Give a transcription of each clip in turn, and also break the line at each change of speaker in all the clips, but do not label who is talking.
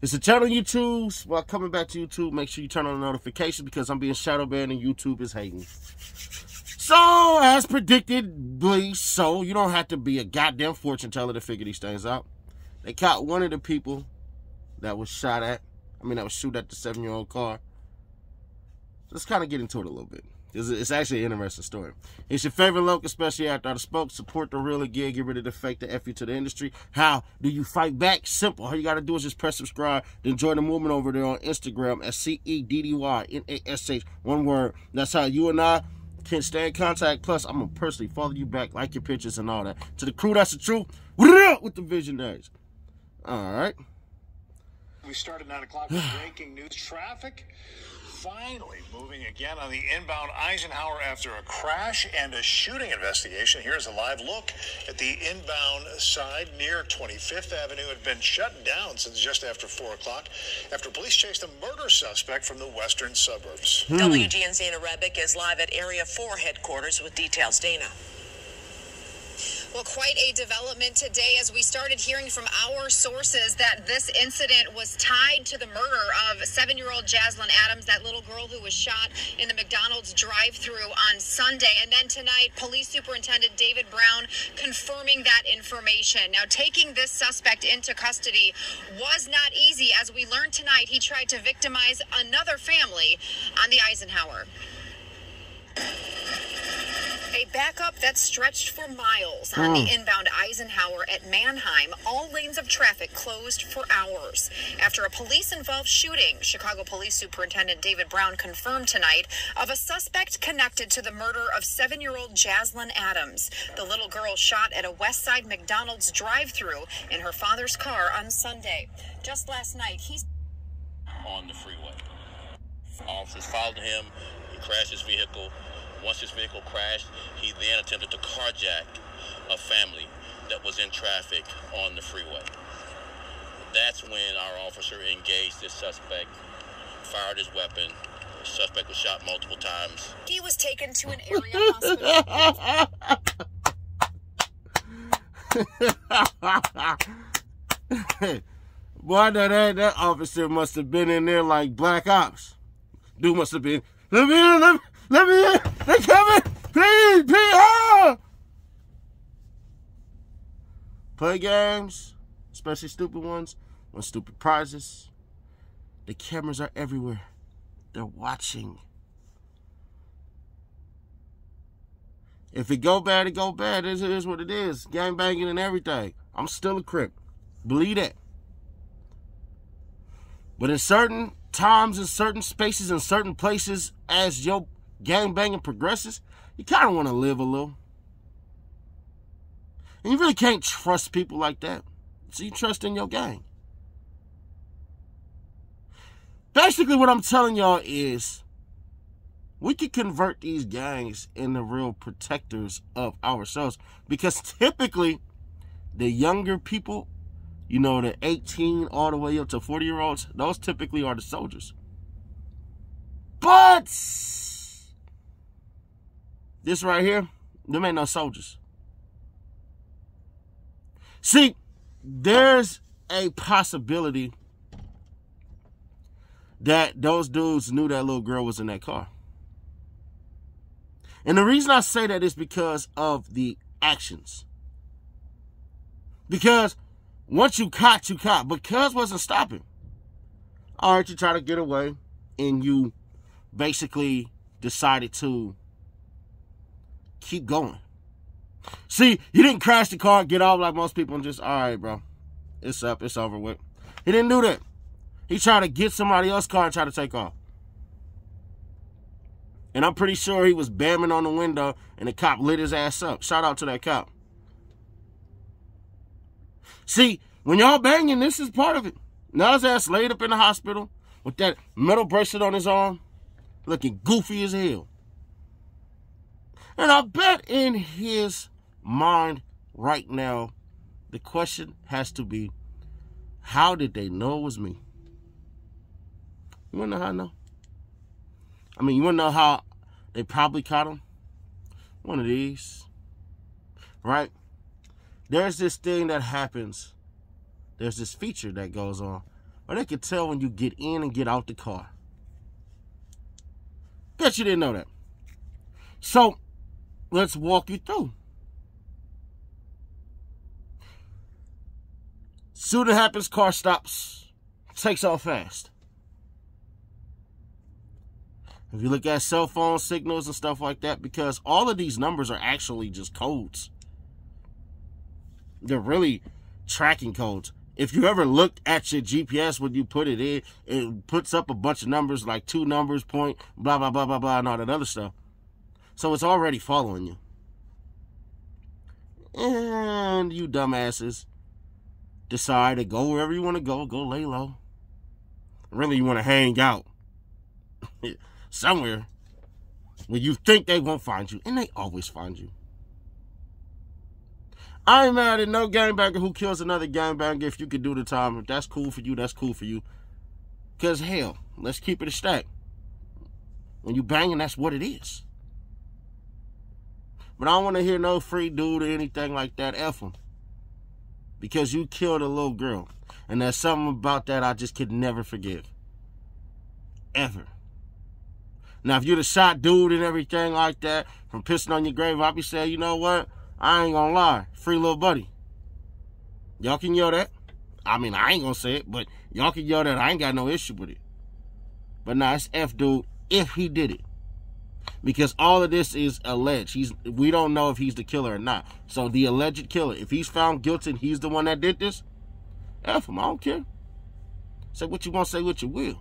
It's a channel on YouTube. While coming back to YouTube, make sure you turn on the notifications because I'm being shadow banned and YouTube is hating. So, as predicted, so you don't have to be a goddamn fortune teller to figure these things out. They caught one of the people that was shot at. that was shoot at the 7-year-old car. Let's kind of get into it a little bit. It's actually an interesting story. It's your favorite local, especially after I spoke. Support the real again. Get rid of the fake, the F you to the industry. How do you fight back? Simple. All you got to do is just press subscribe. Then join the movement over there on Instagram at CEDDYNASH. One word. That's how you and I can stay in contact. Plus, I'm going to personally follow you back, like your pictures and all that. To the crew, that's the truth. What it up with the visionaries? All right.
We started 9 o'clock with breaking news. Traffic finally moving again on the inbound Eisenhower after a crash and a shooting investigation. Here's a live look at the inbound side near 25th Avenue. It had been shut down since just after 4 o'clock after police chased a murder suspect from the western suburbs.
WGN's Dana Rebick is live at Area 4 headquarters with details. Dana.
Well, quite a development today as we started hearing from our sources that this incident was tied to the murder of 7-year-old Jaslyn Adams, that little girl who was shot in the McDonald's drive-thru on Sunday. And then tonight, Police Superintendent David Brown confirming that information. Now, taking this suspect into custody was not easy. As we learned tonight, he tried to victimize another family on the Eisenhower. A backup that stretched for miles on the inbound Eisenhower at Mannheim. All lanes of traffic closed for hours. After a police-involved shooting, Chicago Police Superintendent David Brown confirmed tonight of a suspect connected to the murder of 7-year-old Jaslyn Adams. The little girl shot at a West Side McDonald's drive-thru in her father's car on Sunday. Just last night, he's
on the freeway. Officers followed him. He crashed his vehicle. Once his vehicle crashed, he then attempted to carjack a family that was in traffic on the freeway. That's when our officer engaged this suspect, fired his weapon. The suspect was shot multiple times.
He was taken to an area hospital.
Boy, that officer must have been in there like Black Ops. Dude must have been, let me in. They coming! Please! Ah! Play games, especially stupid ones, win stupid prizes. The cameras are everywhere. They're watching. If it go bad, it go bad. It is what it is. Gang banging and everything. I'm still a Crip. Believe that. But in certain times, in certain spaces, in certain places, as your gang banging progresses, you kind of want to live a little. And you really can't trust people like that. So you trust in your gang. Basically, what I'm telling y'all is we could convert these gangs into real protectors of ourselves. Because typically, the younger people, the 18 all the way up to 40-year-olds, those typically are the soldiers. But this right here, them ain't no soldiers. See, there's a possibility that those dudes knew that little girl was in that car. And the reason I say that is because of the actions. Because once you caught, you caught. But cuz wasn't stopping. All right, you try to get away, and you basically decided to keep going. See, you didn't crash the car, get off like most people, and just, all right, bro, it's up, it's over with. He didn't do that. He tried to get somebody else's car and try to take off. And I'm pretty sure he was bamming on the window, and the cop lit his ass up. Shout out to that cop. See, when y'all banging, this is part of it. Now his ass laid up in the hospital with that metal bracelet on his arm, looking goofy as hell. And I bet in his mind right now, the question has to be, how did they know it was me? You want to know how I know? You want to know how they probably caught him? One of these. Right? There's this thing that happens. There's this feature that goes on or they can tell when you get in and get out the car. Bet you didn't know that. So, let's walk you through. Soon it happens, car stops, takes off fast. If you look at cell phone signals and stuff like that, because all of these numbers are actually just codes. They're really tracking codes. If you ever looked at your GPS when you put it in, it puts up a bunch of numbers, like 2 numbers, point, blah, blah, blah, blah, blah, and all that other stuff. So it's already following you. And you dumbasses decide to go wherever you want to go lay low. Really, you want to hang out somewhere where you think they won't find you, and they always find you. I ain't mad at no gangbanger who kills another gangbanger if you can do the time. If that's cool for you, that's cool for you. Because, hell, let's keep it a stack. When you banging, that's what it is. But I don't want to hear no free dude or anything like that. F him. Because you killed a little girl. And there's something about that I just could never forgive. Ever. Now, if you'd have shot dude and everything like that from pissing on your grave, I'd be saying, you know what? I ain't gonna lie. Free little buddy. Y'all can yell that. I mean, I ain't gonna say it, but y'all can yell that. I ain't got no issue with it. But nah, it's F dude if he did it. Because all of this is alleged. We don't know if he's the killer or not. So the alleged killer, if he's found guilty and he's the one that did this, F him. I don't care. Say what you want, say what you will.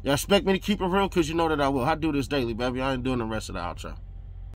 Y'all expect me to keep it real? Because you know that I will. I do this daily, baby. I ain't doing the rest of the outro.